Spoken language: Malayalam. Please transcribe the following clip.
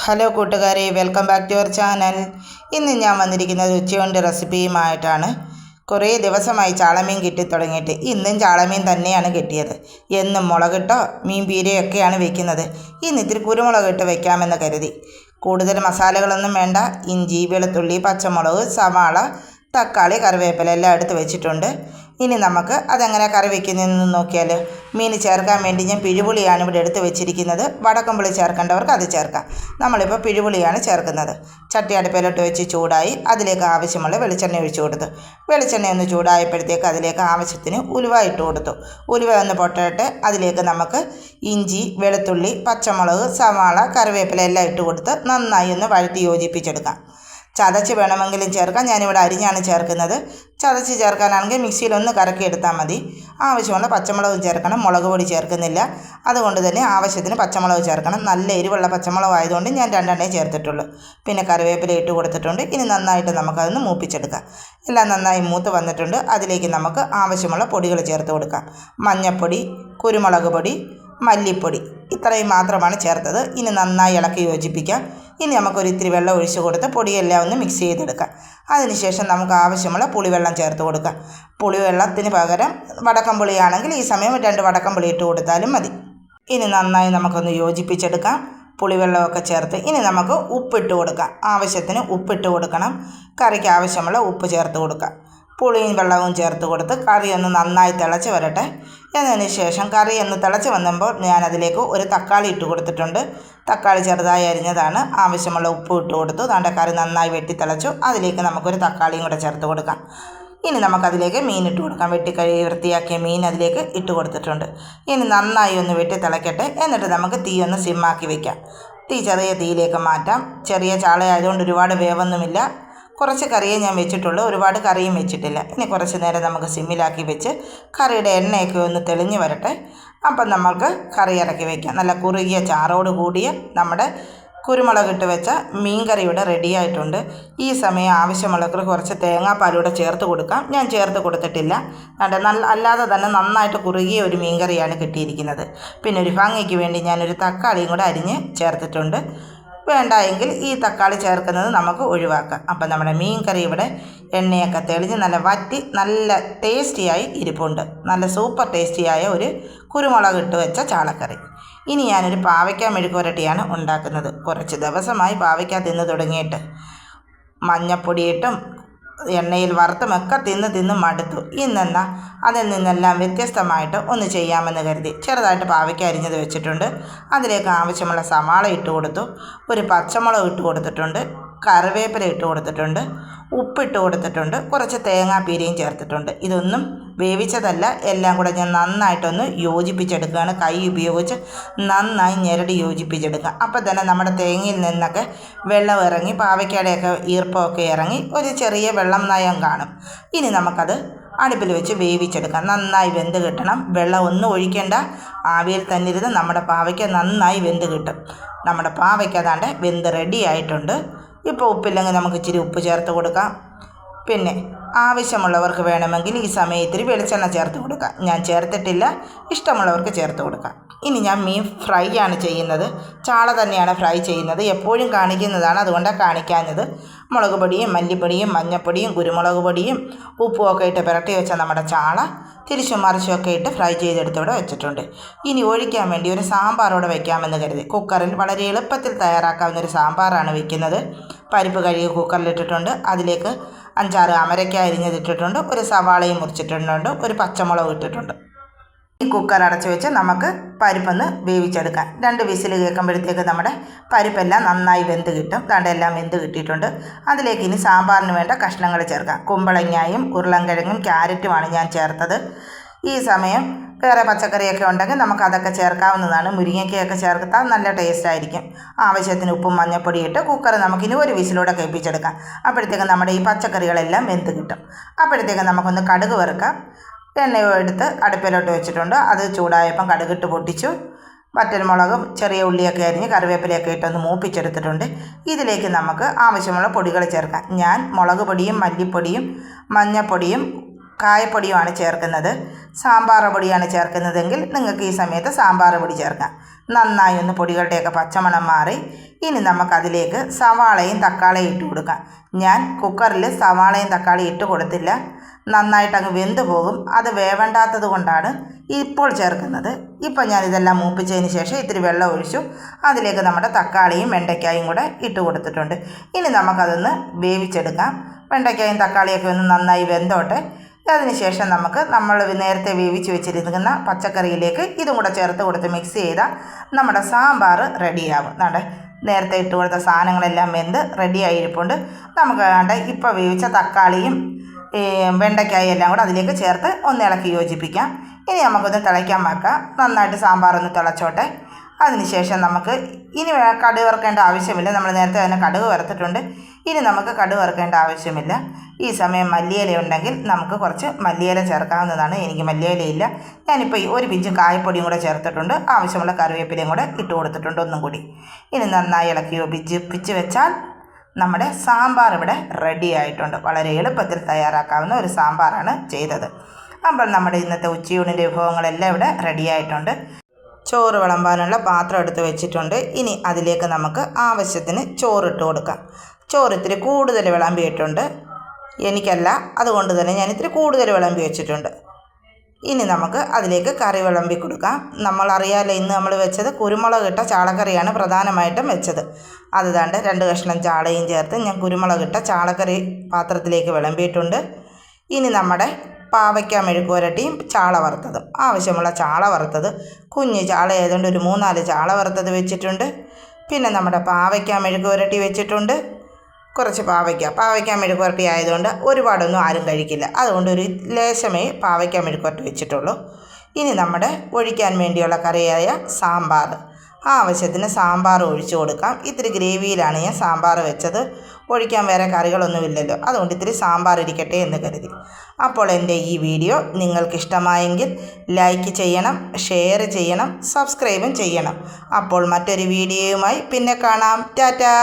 ഹലോ കൂട്ടുകാരെ, welcome back to your channel. ഇന്ന് ഞാൻ വന്നിരിക്കുന്നത് ഉച്ചയൂണിൻ്റെ റെസിപ്പിയുമായിട്ടാണ്. കുറേ ദിവസമായി ചാളമീൻ കിട്ടിത്തുടങ്ങിയിട്ട് ഇന്നും ചാളമീൻ തന്നെയാണ് കിട്ടിയത്. എന്നും മുളകിട്ടോ മീൻ പീരയൊക്കെയാണ് വെക്കുന്നത്. ഇന്ന് ഇത്തിരി കുരുമുളകിട്ട് വെക്കാമെന്ന് കരുതി. കൂടുതൽ മസാലകളൊന്നും വേണ്ട. ഇഞ്ചി, വെളുത്തുള്ളി, പച്ചമുളക്, സവാള, തക്കാളി, കറിവേപ്പില എല്ലാം എടുത്ത് വെച്ചിട്ടുണ്ട്. ഇനി നമുക്ക് അതെങ്ങനെ കറി വയ്ക്കുന്നതെന്ന് നോക്കിയാൽ. മീൻ ചേർക്കാൻ വേണ്ടി ഞാൻ പിഴുപുളിയാണ് ഇവിടെ എടുത്ത് വെച്ചിരിക്കുന്നത്. വടക്കംപുളി ചേർക്കേണ്ടവർക്ക് അത് ചേർക്കാം. നമ്മളിപ്പോൾ പിഴുപുളിയാണ് ചേർക്കുന്നത്. ചട്ടി അടുപ്പിലോട്ട് വെച്ച് ചൂടായി അതിലേക്ക് ആവശ്യമുള്ള വെളിച്ചെണ്ണ ഒഴിച്ചു കൊടുത്തു. വെളിച്ചെണ്ണ ഒന്ന് ചൂടായപ്പോഴത്തേക്ക് അതിലേക്ക് ആവശ്യത്തിന് ഉലുവ ഇട്ട് കൊടുത്തു. ഉലുവ ഒന്ന് പൊട്ടട്ടെ. അതിലേക്ക് നമുക്ക് ഇഞ്ചി, വെളുത്തുള്ളി, പച്ചമുളക്, സവാള, കറിവേപ്പില എല്ലാം ഇട്ട് കൊടുത്ത് നന്നായി ഒന്ന് വഴറ്റി യോജിപ്പിച്ചെടുക്കാം. ചതച്ച് വേണമെങ്കിലും ചേർക്കാം. ഞാനിവിടെ അരിഞ്ഞാണ് ചേർക്കുന്നത്. ചതച്ച് ചേർക്കാനാണെങ്കിൽ മിക്സിയിലൊന്ന് കറക്കി എടുത്താൽ മതി. ആവശ്യമുള്ള പച്ചമുളകും ചേർക്കണം. മുളക് പൊടി ചേർക്കുന്നില്ല. അതുകൊണ്ട് തന്നെ ആവശ്യത്തിന് പച്ചമുളക് ചേർക്കണം. നല്ല എരിവുള്ള പച്ചമുളക് ആയതുകൊണ്ട് ഞാൻ 2 ചേർത്തിട്ടുള്ളൂ. പിന്നെ കറിവേപ്പില ഇട്ട് കൊടുത്തിട്ടുണ്ട്. ഇനി നന്നായിട്ട് നമുക്കതൊന്ന് മൂപ്പിച്ചെടുക്കാം. എല്ലാം നന്നായി മൂത്ത് വന്നിട്ടുണ്ട്. അതിലേക്ക് നമുക്ക് ആവശ്യമുള്ള പൊടികൾ ചേർത്ത് കൊടുക്കാം. മഞ്ഞൾപ്പൊടി, കുരുമുളക് പൊടി, മല്ലിപ്പൊടി, ഇത്രയും മാത്രമാണ് ചേർത്തത്. ഇനി നന്നായി ഇളക്കി യോജിപ്പിക്കാം. ഇനി നമുക്കൊരു ഇത്തിരി വെള്ളം ഒഴിച്ച് കൊടുത്ത് പൊടിയെല്ലാം ഒന്ന് മിക്സ് ചെയ്തെടുക്കാം. അതിനുശേഷം നമുക്ക് ആവശ്യമുള്ള പുളിവെള്ളം ചേർത്ത് കൊടുക്കാം. പുളിവെള്ളത്തിന് പകരം വടക്കംപുളിയാണെങ്കിൽ ഈ സമയം 2 വടക്കംപുളി ഇട്ട് കൊടുത്താലും മതി. ഇനി നന്നായി നമുക്കൊന്ന് യോജിപ്പിച്ചെടുക്കാം. പുളിവെള്ളമൊക്കെ ചേർത്ത് ഇനി നമുക്ക് ഉപ്പിട്ട് കൊടുക്കാം. ആവശ്യത്തിന് ഉപ്പിട്ട് കൊടുക്കണം. കറിക്ക് ആവശ്യമുള്ള ഉപ്പ് ചേർത്ത് കൊടുക്കാം. പുളിയും വെള്ളവും ചേർത്ത് കൊടുത്ത് കറി ഒന്ന് നന്നായി തിളച്ച് വരട്ടെ. എന്നതിന് ശേഷം കറി ഒന്ന് തിളച്ച് വന്നപ്പോൾ ഞാനതിലേക്ക് ഒരു തക്കാളി ഇട്ട് കൊടുത്തിട്ടുണ്ട്. തക്കാളി ചെറുതായി അരിഞ്ഞതാണ്. ആവശ്യമുള്ള ഉപ്പ് ഇട്ട് കൊടുത്തു. നമ്മുടെ കറി നന്നായി വെട്ടി തിളച്ചു. അതിലേക്ക് നമുക്കൊരു തക്കാളിയും കൂടെ ചേർത്ത് കൊടുക്കാം. ഇനി നമുക്കതിലേക്ക് മീൻ ഇട്ട് കൊടുക്കാം. വെട്ടിക്കഴുകി വൃത്തിയാക്കിയ മീൻ അതിലേക്ക് ഇട്ട് കൊടുത്തിട്ടുണ്ട്. ഇനി നന്നായി ഒന്ന് വെട്ടി തിളയ്ക്കട്ടെ. എന്നിട്ട് നമുക്ക് തീ ഒന്ന് സിമ്മാക്കി വയ്ക്കാം. തീ ചെറിയ തീയിലേക്ക് മാറ്റാം. ചെറിയ ചാളയായതുകൊണ്ട് ഒരുപാട് വേവൊന്നുമില്ല. കുറച്ച് കറിയേ ഞാൻ വെച്ചിട്ടുള്ളൂ. ഒരുപാട് കറിയും വെച്ചിട്ടില്ല. ഇനി കുറച്ച് നേരം നമുക്ക് സിമ്മിലാക്കി വെച്ച് കറിയുടെ എണ്ണയൊക്കെ ഒന്ന് തെളിഞ്ഞ് വരട്ടെ. അപ്പം നമുക്ക് കറി ഇറക്കി വയ്ക്കാം. നല്ല കുറുകിയ ചാറോട് കൂടിയ നമ്മുടെ കുരുമുളകിട്ട് വെച്ച മീൻ കറി ഇവിടെ റെഡിയായിട്ടുണ്ട്. ഈ സമയം ആവശ്യമുള്ളവർക്ക് കുറച്ച് തേങ്ങാപ്പാലൂടെ ചേർത്ത് കൊടുക്കാം. ഞാൻ ചേർത്ത് കൊടുത്തിട്ടില്ല. അല്ലാതെ തന്നെ നന്നായിട്ട് കുറുകിയ ഒരു മീൻ കറിയാണ് കിട്ടിയിരിക്കുന്നത്. പിന്നെ ഒരു ഭംഗിക്ക് വേണ്ടി ഞാനൊരു തക്കാളിയും കൂടെ അരിഞ്ഞ് ചേർത്തിട്ടുണ്ട്. വേണ്ട എങ്കിൽ ഈ തക്കാളി ചേർക്കുന്നത് നമുക്ക് ഒഴിവാക്കാം. അപ്പം നമ്മുടെ മീൻ കറി ഇവിടെ എണ്ണയൊക്കെ തെളിഞ്ഞ് നല്ല വറ്റി നല്ല ടേസ്റ്റിയായി ഇരിപ്പുണ്ട്. നല്ല സൂപ്പർ ടേസ്റ്റിയായ ഒരു കുരുമുളക് ഇട്ട് വെച്ച ചാളക്കറി. ഇനി ഞാനൊരു പാവയ്ക്ക മെഴുക്കുവരട്ടിയാണ് ഉണ്ടാക്കുന്നത്. കുറച്ച് ദിവസമായി പാവയ്ക്ക തിന്ന് തുടങ്ങിയിട്ട്. മഞ്ഞപ്പൊടിയിട്ടും എണ്ണയിൽ വറുത്തുമൊക്കെ തിന്ന് മടുത്തു. ഇന്നെന്നാൽ അതിൽ നിന്നെല്ലാം വ്യത്യസ്തമായിട്ട് ഒന്ന് ചെയ്യാമെന്ന് കരുതി ചെറുതായിട്ട് പാവയ്ക്ക അരിഞ്ഞത് വെച്ചിട്ടുണ്ട്. അതിലേക്ക് ആവശ്യമുള്ള സവാള ഇട്ട് കൊടുത്തു. ഒരു പച്ചമുളക് ഇട്ട് കൊടുത്തിട്ടുണ്ട്. കറിവേപ്പില ഇട്ട് കൊടുത്തിട്ടുണ്ട്. ഉപ്പിട്ട് കൊടുത്തിട്ടുണ്ട്. കുറച്ച് തേങ്ങാപ്പീരയും ചേർത്തിട്ടുണ്ട്. ഇതൊന്നും വേവിച്ചതല്ല. എല്ലാം കൂടെ ഞാൻ നന്നായിട്ടൊന്ന് യോജിപ്പിച്ചെടുക്കുകയാണ്. കൈ ഉപയോഗിച്ച് നന്നായി ഞെരടി യോജിപ്പിച്ചെടുക്കുക. അപ്പം തന്നെ നമ്മുടെ തേങ്ങയിൽ നിന്നൊക്കെ വെള്ളം ഇറങ്ങി പാവയ്ക്കയുടെയൊക്കെ ഈർപ്പമൊക്കെ ഇറങ്ങി ഒരു ചെറിയ വെള്ളം നയം കാണും. ഇനി നമുക്കത് അടുപ്പിൽ വെച്ച് വേവിച്ചെടുക്കാം. നന്നായി വെന്ത് കിട്ടണം. വെള്ളം ഒന്നും ഒഴിക്കേണ്ട. ആവിയിൽ തന്നെ ഇരുന്ന് നമ്മുടെ പാവയ്ക്ക നന്നായി വെന്ത് കിട്ടും. നമ്മുടെ പാവയ്ക്ക അതാണ്ട് വെന്ത് റെഡി ആയിട്ടുണ്ട്. ഇപ്പോൾ ഉപ്പില്ലെങ്കിൽ നമുക്ക് ഇച്ചിരി ഉപ്പ് ചേർത്ത് കൊടുക്കാം. പിന്നെ ആവശ്യമുള്ളവർക്ക് വേണമെങ്കിൽ ഈ സമയം ഇത്തിരി വെളിച്ചെണ്ണ ചേർത്ത് കൊടുക്കാം. ഞാൻ ചേർത്തിട്ടില്ല. ഇഷ്ടമുള്ളവർക്ക് ചേർത്ത് കൊടുക്കാം. ഇനി ഞാൻ മീൻ ഫ്രൈ ആണ് ചെയ്യുന്നത്. ചാള തന്നെയാണ് ഫ്രൈ ചെയ്യുന്നത്. എപ്പോഴും കാണിക്കുന്നതാണ്, അതുകൊണ്ടാണ് കാണിക്കാഞ്ഞത്. മുളക് പൊടിയും മല്ലിപ്പൊടിയും മഞ്ഞൾപ്പൊടിയും കുരുമുളക് പൊടിയും ഉപ്പുമൊക്കെ ഇട്ട് പുരട്ടി വെച്ച നമ്മുടെ ചാള തിരിച്ചും മറിച്ചുമൊക്കെ ഇട്ട് ഫ്രൈ ചെയ്തെടുത്തിവിടെ വെച്ചിട്ടുണ്ട്. ഇനി ഒഴിക്കാൻ വേണ്ടി ഒരു സാമ്പാറോടെ വയ്ക്കാമെന്ന് കരുതി കുക്കറിൽ വളരെ എളുപ്പത്തിൽ തയ്യാറാക്കാവുന്ന ഒരു സാമ്പാറാണ് വയ്ക്കുന്നത്. പരിപ്പ് കഴുകി കുക്കറിലിട്ടിട്ടുണ്ട്. അതിലേക്ക് 5-6 അമരയ്ക്ക അരിഞ്ഞതിട്ടിട്ടുണ്ട്. ഒരു സവാളയും മുറിച്ചിട്ടുണ്ട്. ഒരു പച്ചമുളക് ഇട്ടിട്ടുണ്ട്. ഈ കുക്കർ അടച്ച് വെച്ച് നമുക്ക് പരിപ്പൊന്ന് വേവിച്ചെടുക്കാം. 2 വിസിൽ കേൾക്കുമ്പോഴത്തേക്ക് നമ്മുടെ പരിപ്പെല്ലാം നന്നായി വെന്ത് കിട്ടും. എല്ലാം വെന്ത് കിട്ടിയിട്ടുണ്ട്. അതിലേക്ക് ഇനി സാമ്പാറിന് വേണ്ട കഷ്ണങ്ങൾ ചേർക്കാം. കുമ്പളങ്ങയും ഉരുളൻകിഴങ്ങും ക്യാരറ്റുമാണ് ഞാൻ ചേർത്തത്. ഈ സമയം വേറെ പച്ചക്കറിയൊക്കെ ഉണ്ടെങ്കിൽ നമുക്ക് അതൊക്കെ ചേർക്കാവുന്നതാണ്. മുരിങ്ങയ്ക്കയൊക്കെ ചേർത്താൽ നല്ല ടേസ്റ്റ് ആയിരിക്കും. ആവശ്യത്തിന് ഉപ്പും മഞ്ഞൾപ്പൊടി ഇട്ട് കുക്കർ നമുക്കിനി ഒരു വിസിലൂടെ കേൾപ്പിച്ചെടുക്കാം. അപ്പോഴത്തേക്കും നമ്മുടെ ഈ പച്ചക്കറികളെല്ലാം വെന്ത് കിട്ടും. അപ്പോഴത്തേക്കും നമുക്കൊന്ന് കടുക് വറുക്കാം. എണ്ണ എടുത്ത് അടുപ്പിലോട്ട് വെച്ചിട്ടുണ്ട്. അത് ചൂടായപ്പം കടുകിട്ട് പൊട്ടിച്ചു. വറ്റൽമുളകും ചെറിയ ഉള്ളിയൊക്കെ അരിഞ്ഞ് കറിവേപ്പിലയൊക്കെ ഇട്ടൊന്ന് മൂപ്പിച്ചെടുത്തിട്ടുണ്ട്. ഇതിലേക്ക് നമുക്ക് ആവശ്യമുള്ള പൊടികൾ ചേർക്കാം. ഞാൻ മുളക് പൊടിയും മല്ലിപ്പൊടിയും മഞ്ഞൾപ്പൊടിയും കായപ്പൊടിയുമാണ് ചേർക്കുന്നത്. സാമ്പാർ പൊടിയാണ് ചേർക്കുന്നതെങ്കിൽ നിങ്ങൾക്ക് ഈ സമയത്ത് സാമ്പാർ പൊടി ചേർക്കാം. നന്നായി ഒന്ന് പൊടികളുടെയൊക്കെ പച്ചമണം മാറി ഇനി നമുക്കതിലേക്ക് സവാളയും തക്കാളിയും ഇട്ട് കൊടുക്കാം. ഞാൻ കുക്കറിൽ സവാളയും തക്കാളിയും ഇട്ട് കൊടുത്തില്ല, നന്നായിട്ടങ്ങ് വെന്ത് പോകും. അത് വേവണ്ടാത്തത് കൊണ്ടാണ് ഇപ്പോൾ ചേർക്കുന്നത്. ഇപ്പം ഞാനിതെല്ലാം മൂപ്പിച്ചതിന് ശേഷം ഇത്തിരി വെള്ളം ഒഴിച്ചു അതിലേക്ക് നമ്മുടെ തക്കാളിയും വെണ്ടയ്ക്കായും കൂടെ ഇട്ട് കൊടുത്തിട്ടുണ്ട്. ഇനി നമുക്കതൊന്ന് വേവിച്ചെടുക്കാം. വെണ്ടയ്ക്കായും തക്കാളിയൊക്കെ ഒന്ന് നന്നായി വെന്തോട്ടെ. അതിനുശേഷം നമ്മൾ നേരത്തെ വേവിച്ച് വെച്ചിരിക്കുന്ന പച്ചക്കറിയിലേക്ക് ഇതും കൂടെ ചേർത്ത് കൊടുത്ത് മിക്സ് ചെയ്താൽ നമ്മുടെ സാമ്പാർ റെഡിയാവും. നേരത്തെ ഇട്ട് കൊടുത്ത സാധനങ്ങളെല്ലാം വെന്ത് റെഡിയായിരിപ്പുണ്ട്. നമുക്ക് ഇപ്പോൾ വേവിച്ച തക്കാളിയും വെണ്ടയ്ക്കായും എല്ലാം കൂടെ അതിലേക്ക് ചേർത്ത് ഒന്ന് ഇളക്കി യോജിപ്പിക്കാം. ഇനി നമുക്കൊന്ന് തിളയ്ക്കാൻ വെക്കാം. നന്നായിട്ട് സാമ്പാർ ഒന്ന് തിളച്ചോട്ടെ. അതിനുശേഷം നമുക്ക് ഇനി കടുക് വറുക്കേണ്ട ആവശ്യമില്ല. നമ്മൾ നേരത്തെ തന്നെ കടുക് വറുത്തിട്ടുണ്ട്. ഇനി നമുക്ക് കടുക് വറുക്കേണ്ട ആവശ്യമില്ല. ഈ സമയം മല്ലിയില ഉണ്ടെങ്കിൽ നമുക്ക് കുറച്ച് മല്ലിയില ചേർക്കാവുന്നതാണ്. എനിക്ക് മല്ലിയിലയില്ല. ഞാനിപ്പോൾ ഒരു പിഞ്ച് കായപ്പൊടിയും കൂടെ ചേർത്തിട്ടുണ്ട്. ആവശ്യമുള്ള കറിവേപ്പിലയും കൂടെ ഇട്ട് കൊടുത്തിട്ടുണ്ട് ഒന്നും കൂടി. ഇനി നന്നായി ഇളക്കി യോജിപ്പിച്ച് വെച്ചാൽ നമ്മുടെ സാമ്പാർ ഇവിടെ റെഡി ആയിട്ടുണ്ട്. വളരെ എളുപ്പത്തിൽ തയ്യാറാക്കാവുന്ന ഒരു സാമ്പാറാണ് ചെയ്തത്. അപ്പോൾ നമ്മുടെ ഇന്നത്തെ ഉച്ചയൂണിൻ്റെ വിഭവങ്ങളെല്ലാം ഇവിടെ റെഡി ആയിട്ടുണ്ട്. ചോറ് വിളമ്പാനുള്ള പാത്രം എടുത്ത് വെച്ചിട്ടുണ്ട്. ഇനി അതിലേക്ക് നമുക്ക് ആവശ്യത്തിന് ചോറിട്ട് കൊടുക്കാം. ചോറ് ഇത്തിരി കൂടുതൽ വിളമ്പിയിട്ടുണ്ട്. എനിക്കല്ല, അതുകൊണ്ട് തന്നെ ഞാൻ ഇത്തിരി കൂടുതൽ വിളമ്പി വെച്ചിട്ടുണ്ട്. ഇനി നമുക്ക് അതിലേക്ക് കറി വിളമ്പി കൊടുക്കാം. നമ്മളറിയാലോ, ഇന്ന് നമ്മൾ വെച്ചത് കുരുമുളക് ഇട്ട ചാളക്കറിയാണ് പ്രധാനമായിട്ടും വെച്ചത്. അത് ദാണ്ട് 2 കഷ്ണം ചാളയും ചേർത്ത് ഞാൻ കുരുമുളക് ഇട്ട ചാളക്കറി പാത്രത്തിലേക്ക് വിളമ്പിയിട്ടുണ്ട്. ഇനി നമ്മുടെ പാവയ്ക്ക മെഴുക്ക് പുരട്ടിയും ചാള വറുത്തതും, ആവശ്യമുള്ള ചാള വറുത്തത്, കുഞ്ഞ് ചാള ആയതുകൊണ്ട് ഒരു 3-4 ചാള വറുത്തത് വെച്ചിട്ടുണ്ട്. പിന്നെ നമ്മുടെ പാവയ്ക്ക മെഴുക്ക് പുരട്ടി വെച്ചിട്ടുണ്ട്. കുറച്ച് പാവയ്ക്ക മെഴുക്ക് പുരട്ടി ആയതുകൊണ്ട് ഒരുപാടൊന്നും ആരും കഴിക്കില്ല, അതുകൊണ്ട് ഒരു ലേശമേ പാവയ്ക്ക മെഴുക്ക് പുരട്ടി വെച്ചിട്ടുള്ളൂ. ഇനി നമ്മുടെ ഒഴിക്കാൻ വേണ്ടിയുള്ള കറിയായ സാമ്പാർ, ആവശ്യത്തിന് സാമ്പാർ ഒഴിച്ചു കൊടുക്കാം. ഇത്തിരി ഗ്രേവിയിലാണ് ഞാൻ സാമ്പാർ വെച്ചത്. ഒഴിക്കാൻ വേറെ കറികളൊന്നുമില്ലല്ലോ, അതുകൊണ്ട് ഇത്തിരി സാമ്പാർ ഇരിക്കട്ടെ എന്ന് കരുതി. അപ്പോൾ എൻ്റെ ഈ വീഡിയോ നിങ്ങൾക്കിഷ്ടമായെങ്കിൽ ലൈക്ക് ചെയ്യണം, ഷെയർ ചെയ്യണം, സബ്സ്ക്രൈബും ചെയ്യണം. അപ്പോൾ മറ്റൊരു വീഡിയോയുമായി പിന്നെ കാണാം. ടാറ്റാ.